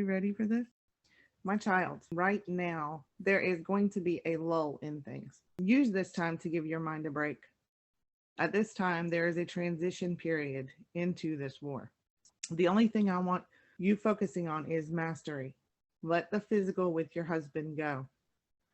we ready for this? My child, right now, there is going to be a lull in things. Use this time to give your mind a break. At this time, there is a transition period into this war. The only thing I want you focusing on is mastery. Let the physical with your husband go.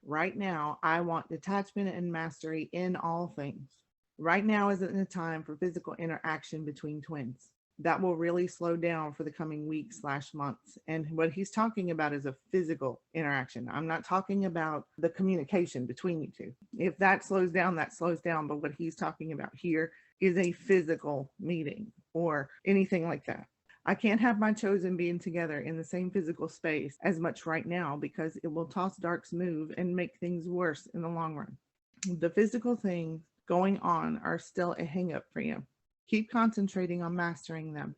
Right now, I want detachment and mastery in all things. Right now isn't the time for physical interaction between twins. That will really slow down for the coming weeks/months. And what he's talking about is a physical interaction. I'm not talking about the communication between you two. If that slows down, that slows down. But what he's talking about here is a physical meeting or anything like that. I can't have my chosen being together in the same physical space as much right now because it will toss Dark's move and make things worse in the long run. The physical things going on are still a hang-up for you. Keep concentrating on mastering them.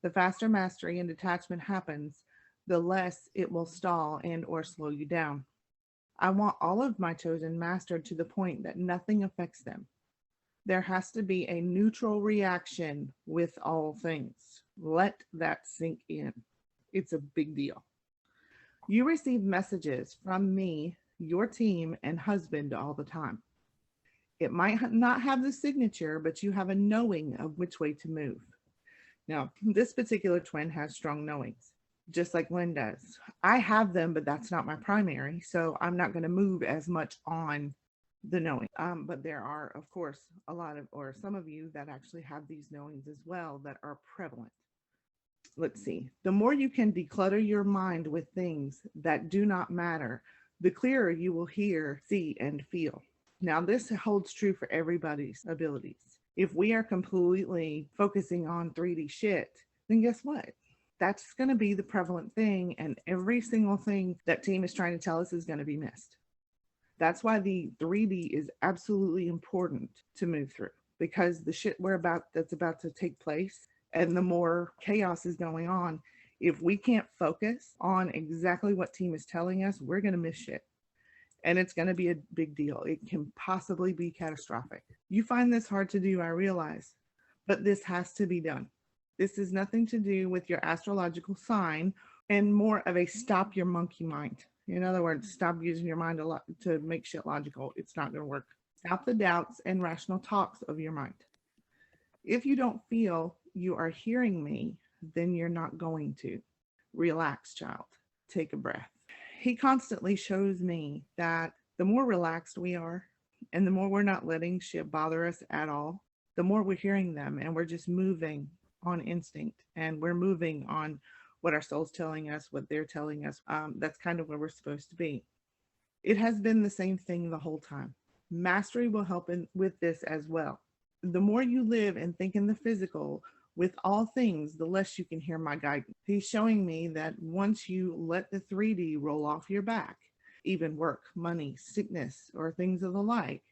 The faster mastery and detachment happens, the less it will stall and or slow you down. I want all of my chosen mastered to the point that nothing affects them. There has to be a neutral reaction with all things. Let that sink in. It's a big deal. You receive messages from me, your team, and husband all the time. It might not have the signature, but you have a knowing of which way to move. Now, this particular twin has strong knowings, just like Lin does. I have them, but that's not my primary, so I'm not going to move as much on the knowing. But there are, of course, a lot of, or some of you that actually have these knowings as well that are prevalent. Let's see. The more you can declutter your mind with things that do not matter, the clearer you will hear, see, and feel. Now, this holds true for everybody's abilities. If we are completely focusing on 3D shit, then guess what? That's going to be the prevalent thing, and every single thing that team is trying to tell us is going to be missed. That's why the 3D is absolutely important to move through, because the shit that's about to take place, and the more chaos is going on, if we can't focus on exactly what team is telling us, we're going to miss shit. And it's going to be a big deal. It can possibly be catastrophic. You find this hard to do, I realize, but this has to be done. This is nothing to do with your astrological sign and more of a stop your monkey mind. In other words, stop using your mind a lot to make shit logical. It's not going to work. Stop the doubts and rational talks of your mind. If you don't feel you are hearing me, then you're not going to. Relax, child. Take a breath. He constantly shows me that the more relaxed we are and the more we're not letting shit bother us at all, the more we're hearing them and we're just moving on instinct and we're moving on what our soul's telling us, what they're telling us. That's kind of where we're supposed to be. It has been the same thing the whole time. Mastery will help with this as well. The more you live and think in the physical, with all things, the less you can hear my guidance. He's showing me that once you let the 3D roll off your back, even work, money, sickness, or things of the like,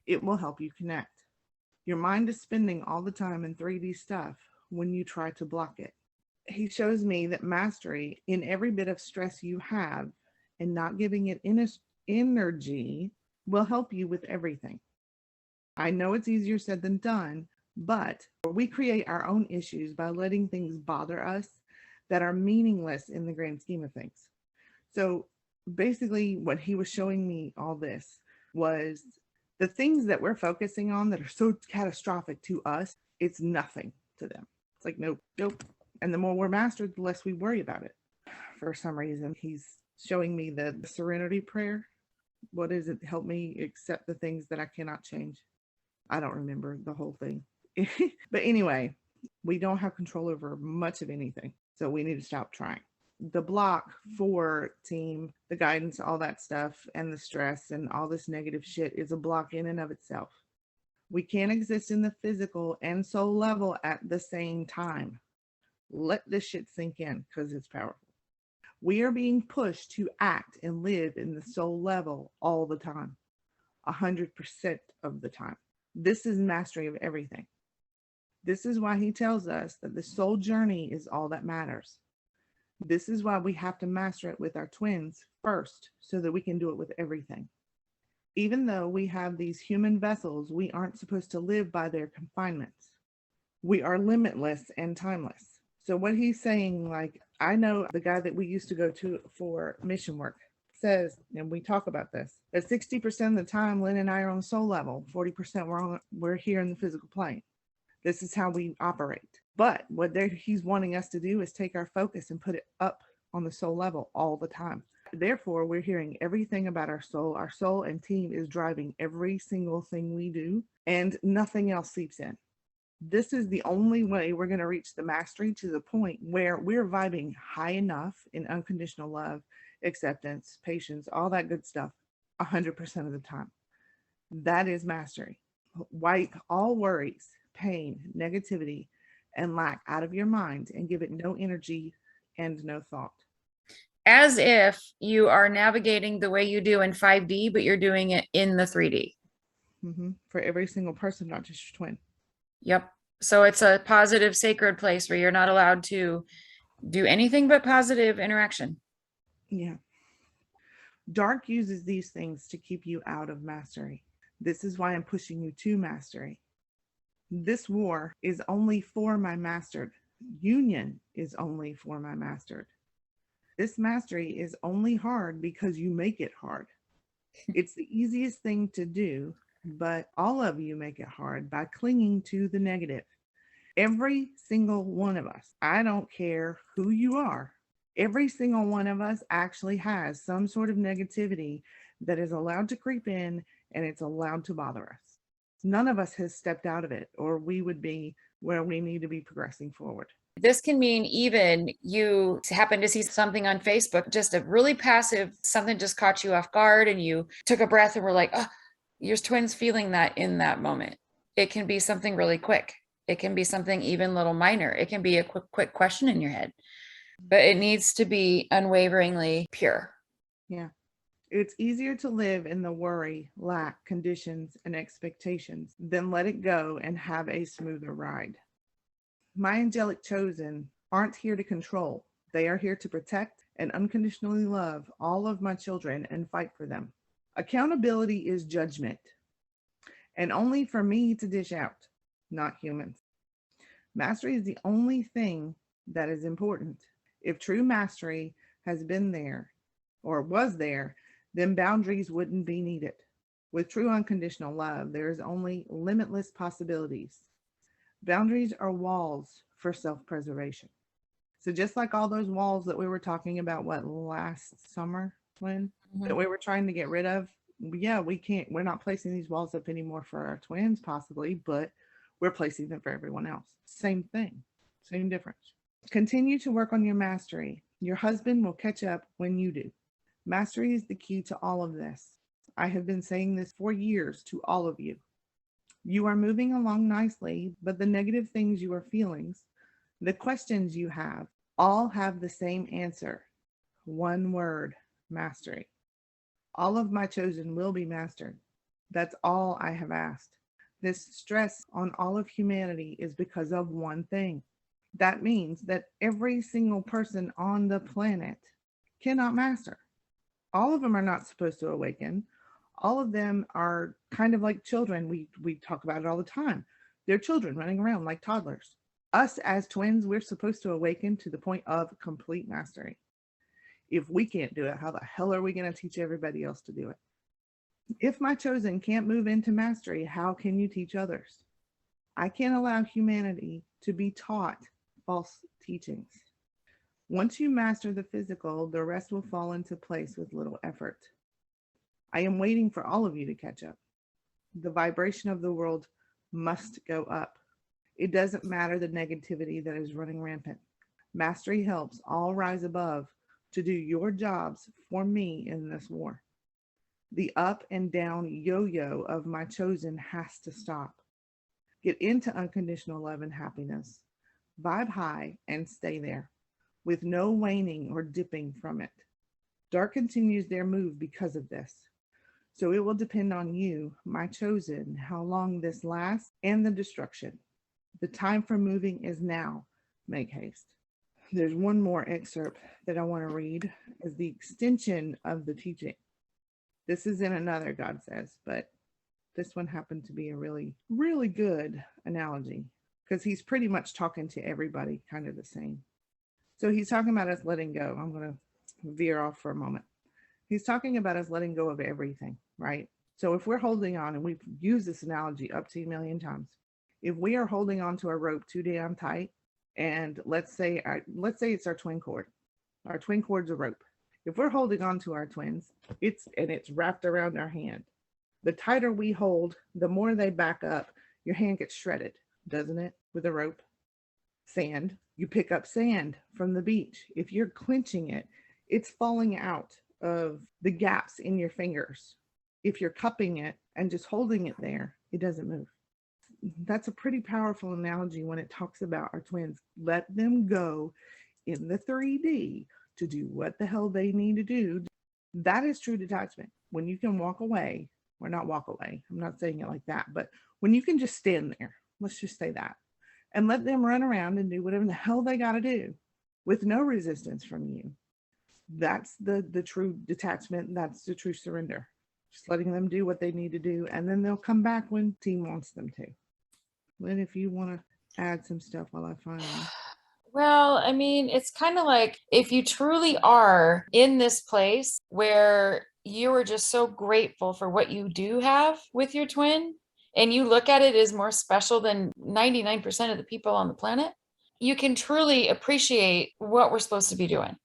it will help you connect. Your mind is spending all the time in 3D stuff when you try to block it. He shows me that mastery in every bit of stress you have and not giving it energy will help you with everything. I know it's easier said than done, but we create our own issues by letting things bother us that are meaningless in the grand scheme of things. So basically what he was showing me all this was the things that we're focusing on that are so catastrophic to us, it's nothing to them. It's like, nope. And the more we're mastered, the less we worry about it. For some reason, he's showing me the serenity prayer. What is it? Help me accept the things that I cannot change. I don't remember the whole thing. But anyway, we don't have control over much of anything. So we need to stop trying. The block for team, the guidance, all that stuff, and the stress and all this negative shit is a block in and of itself. We can't exist in the physical and soul level at the same time. Let this shit sink in because it's powerful. We are being pushed to act and live in the soul level all the time, 100% of the time. This is mastery of everything. This is why he tells us that the soul journey is all that matters. This is why we have to master it with our twins first so that we can do it with everything. Even though we have these human vessels, we aren't supposed to live by their confinements. We are limitless and timeless. So what he's saying, like, I know the guy that we used to go to for mission work says, and we talk about this, that 60% of the time Lynn and I are on the soul level, 40% we're here in the physical plane. This is how we operate. But what he's wanting us to do is take our focus and put it up on the soul level all the time. Therefore, we're hearing everything about our soul. Our soul and team is driving every single thing we do, and nothing else seeps in. This is the only way we're going to reach the mastery, to the point where we're vibing high enough in unconditional love, acceptance, patience, all that good stuff 100% of the time. That is mastery. Wipe all worries, pain, negativity, and lack out of your mind and give it no energy and no thought. As if you are navigating the way you do in 5D, but you're doing it in the 3D. For every single person, not just your twin. Yep. So it's a positive, sacred place where you're not allowed to do anything but positive interaction. Yeah. Dark uses these things to keep you out of mastery. This is why I'm pushing you to mastery. This war is only for my mastered. Union is only for my mastered. This mastery is only hard because you make it hard. It's the easiest thing to do, but all of you make it hard by clinging to the negative. Every single one of us, I don't care who you are, every single one of us actually has some sort of negativity that is allowed to creep in, and it's allowed to bother us. None of us has stepped out of it, or we would be where we need to be progressing forward. This can mean even you happen to see something on Facebook, just a really passive, something just caught you off guard, and you took a breath and were like, oh, your twin's feeling that in that moment. It can be something really quick. It can be something even little minor. It can be a quick question in your head, but it needs to be unwaveringly pure. Yeah. It's easier to live in the worry, lack, conditions, and expectations than let it go and have a smoother ride. My angelic chosen aren't here to control. They are here to protect and unconditionally love all of my children and fight for them. Accountability is judgment, and only for me to dish out, not humans. Mastery is the only thing that is important. If true mastery has been there or was there, then boundaries wouldn't be needed. With true unconditional love, there is only limitless possibilities. Boundaries are walls for self-preservation. So just like all those walls that we were talking about, last summer, Lynn, that we were trying to get rid of, yeah, we're not placing these walls up anymore for our twins possibly, but we're placing them for everyone else. Same thing, same difference. Continue to work on your mastery. Your husband will catch up when you do. Mastery is the key to all of this. I have been saying this for years to all of you. You are moving along nicely, but the negative things you are feeling, the questions you have, all have the same answer. One word: mastery. All of my chosen will be mastered. That's all I have asked. This stress on all of humanity is because of one thing. That means that every single person on the planet cannot master. All of them are not supposed to awaken. All of them are kind of like children. We talk about it all the time. They're children running around like toddlers. Us as twins, we're supposed to awaken to the point of complete mastery. If we can't do it, how the hell are we going to teach everybody else to do it? If my chosen can't move into mastery, how can you teach others? I can't allow humanity to be taught false teachings. Once you master the physical, the rest will fall into place with little effort. I am waiting for all of you to catch up. The vibration of the world must go up. It doesn't matter the negativity that is running rampant. Mastery helps all rise above to do your jobs for me in this war. The up and down yo-yo of my chosen has to stop. Get into unconditional love and happiness. Vibe high and stay there, with no waning or dipping from it. Dark continues their move because of this. So it will depend on you, my chosen, how long this lasts and the destruction. The time for moving is now. Make haste. There's one more excerpt that I want to read as the extension of the teaching. This is in another, God says, but this one happened to be a really, really good analogy. because he's pretty much talking to everybody kind of the same. So he's talking about us letting go. I'm going to veer off for a moment. He's talking about us letting go of everything, right? So if we're holding on, and we've used this analogy up to a million times, if we are holding on to a rope too damn tight, and let's say it's our twin cord. Our twin cord's a rope. If we're holding on to our twins, it's wrapped around our hand. The tighter we hold, the more they back up. Your hand gets shredded, doesn't it? With a rope. Sand. You pick up sand from the beach. If you're clenching it, it's falling out of the gaps in your fingers. If you're cupping it and just holding it there, it doesn't move. That's a pretty powerful analogy when it talks about our twins. Let them go in the 3D to do what the hell they need to do. That is true detachment. When you can walk away, or not walk away, I'm not saying it like that, but when you can just stand there, let's just say that, and let them run around and do whatever the hell they got to do with no resistance from you. That's the true detachment. That's the true surrender. Just letting them do what they need to do, and then they'll come back when team wants them to. Lynn, if you want to add some stuff while I find them. Well, I mean, it's kind of like if you truly are in this place where you are just so grateful for what you do have with your twin, and you look at it as more special than 99% of the people on the planet, you can truly appreciate what we're supposed to be doing.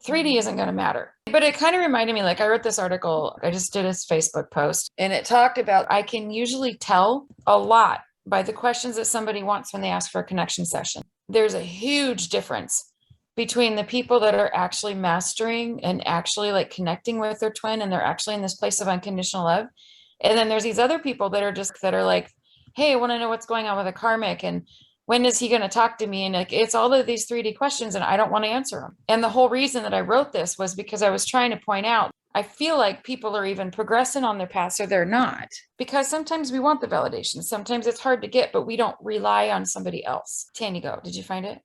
3D isn't going to matter. But it kind of reminded me, like I wrote this article, I just did a Facebook post, and it talked about I can usually tell a lot by the questions that somebody wants when they ask for a connection session. There's a huge difference between the people that are actually mastering and actually like connecting with their twin, and they're actually in this place of unconditional love. And then there's these other people that are like, hey, I want to know what's going on with a karmic, and when is he going to talk to me? And like, it's all of these 3D questions, and I don't want to answer them. And the whole reason that I wrote this was because I was trying to point out, I feel like people are even progressing on their paths, or they're not, because sometimes we want the validation. Sometimes it's hard to get, but we don't rely on somebody else. Tanya, go. Did you find it?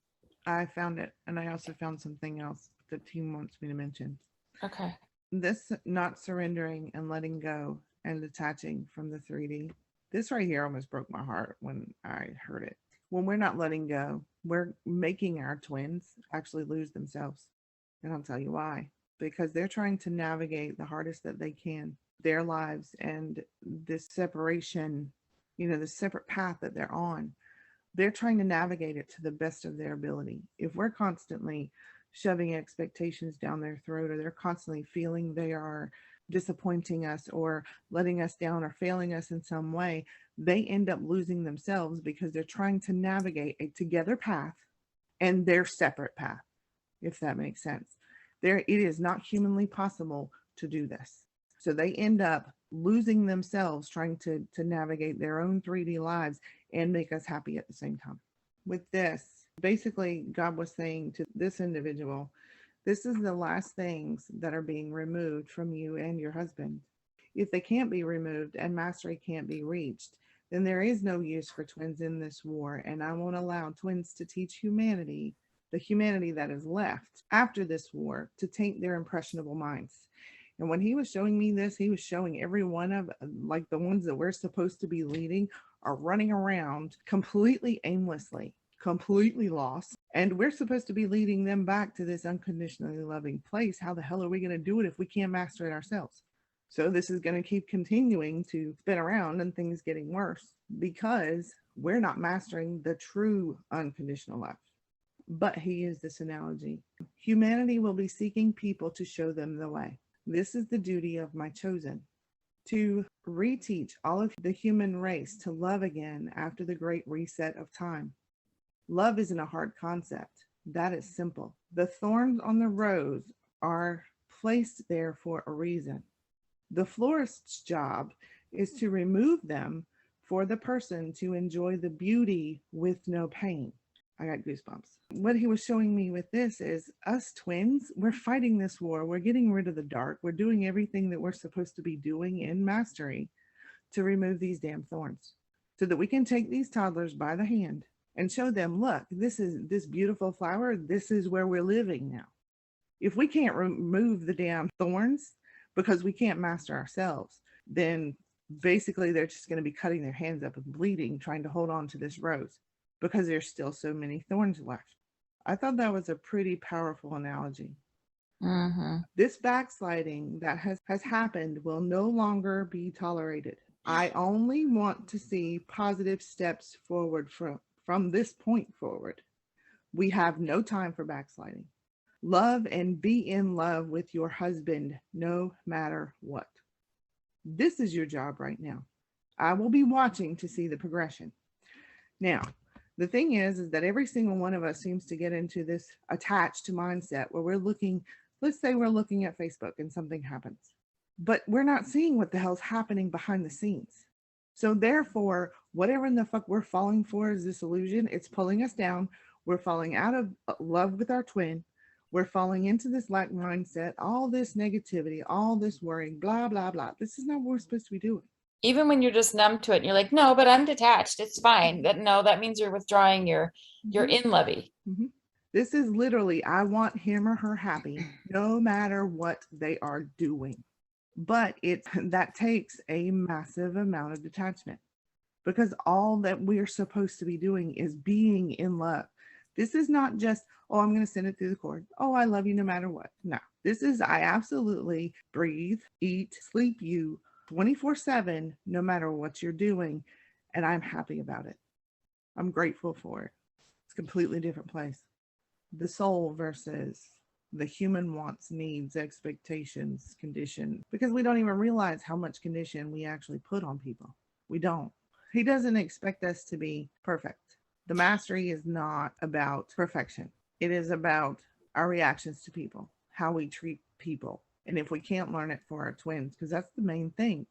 I found it, and I also found something else the team wants me to mention. Okay. This not surrendering and letting go and detaching from the 3D. This right here almost broke my heart when I heard it. When we're not letting go, we're making our twins actually lose themselves. And I'll tell you why. Because they're trying to navigate the hardest that they can, their lives, and this separation, this separate path that they're on. They're trying to navigate it to the best of their ability. If we're constantly shoving expectations down their throat, or they're constantly feeling they are disappointing us or letting us down or failing us in some way, they end up losing themselves because they're trying to navigate a together path and their separate path, if that makes sense. It is not humanly possible to do this. So they end up losing themselves trying to navigate their own 3D lives and make us happy at the same time. With this, basically, God was saying to this individual, this is the last things that are being removed from you and your husband. If they can't be removed and mastery can't be reached, then there is no use for twins in this war, and I won't allow twins to teach humanity, the humanity that is left after this war, to taint their impressionable minds. And when he was showing me this, he was showing every one of, like, the ones that we're supposed to be leading are running around completely aimlessly, completely lost. And we're supposed to be leading them back to this unconditionally loving place. How the hell are we going to do it if we can't master it ourselves? So this is going to keep continuing to spin around and things getting worse because we're not mastering the true unconditional love. But he used this analogy. Humanity will be seeking people to show them the way. This is the duty of my chosen, to reteach all of the human race to love again after the great reset of time. Love isn't a hard concept. That is simple. The thorns on the rose are placed there for a reason. The florist's job is to remove them for the person to enjoy the beauty with no pain. I got goosebumps. What he was showing me with this is us twins, we're fighting this war. We're getting rid of the dark. We're doing everything that we're supposed to be doing in mastery to remove these damn thorns so that we can take these toddlers by the hand and show them, look, this is this beautiful flower. This is where we're living now. If we can't remove the damn thorns because we can't master ourselves, then basically they're just going to be cutting their hands up and bleeding, trying to hold on to this rose. because there's still so many thorns left. I thought that was a pretty powerful analogy. Mm-hmm. This backsliding that has happened will no longer be tolerated. I only want to see positive steps forward from this point forward. We have no time for backsliding. Love and be in love with your husband no matter what. This is your job right now. I will be watching to see the progression. Now, the thing is that every single one of us seems to get into this attached mindset where we're looking, let's say we're looking at Facebook and something happens, but we're not seeing what the hell's happening behind the scenes. So therefore, whatever in the fuck we're falling for is this illusion. It's pulling us down. We're falling out of love with our twin. We're falling into this lack mindset, all this negativity, all this worrying, blah, blah, blah. This is not what we're supposed to be doing. Even when you're just numb to it and you're like, no, but I'm detached. It's fine. That means you're withdrawing your in lovey. Mm-hmm. This is literally, I want him or her happy no matter what they are doing. But that takes a massive amount of detachment, because all that we're supposed to be doing is being in love. This is not just, oh, I'm going to send it through the cord. Oh, I love you no matter what. No, this is, I absolutely breathe, eat, sleep you 24/7, no matter what you're doing. And I'm happy about it. I'm grateful for it. It's a completely different place. The soul versus the human wants, needs, expectations, condition, because we don't even realize how much condition we actually put on people. We don't. He doesn't expect us to be perfect. The mastery is not about perfection. It is about our reactions to people, how we treat people. And if we can't learn it for our twins, because that's the main thing,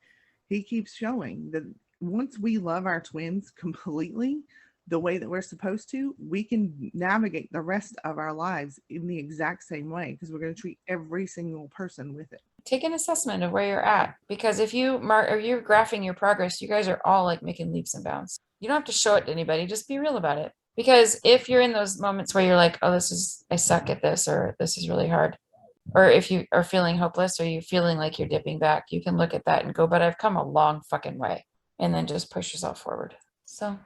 he keeps showing that once we love our twins completely, the way that we're supposed to, we can navigate the rest of our lives in the exact same way, because we're going to treat every single person with it. Take an assessment of where you're at, because if you or you're graphing your progress, you guys are all like making leaps and bounds. You don't have to show it to anybody. Just be real about it. Because if you're in those moments where you're like, oh, I suck at this, or this is really hard, or if you are feeling hopeless, or you feeling like you're dipping back, you can look at that and go, but I've come a long fucking way, and then just push yourself forward. So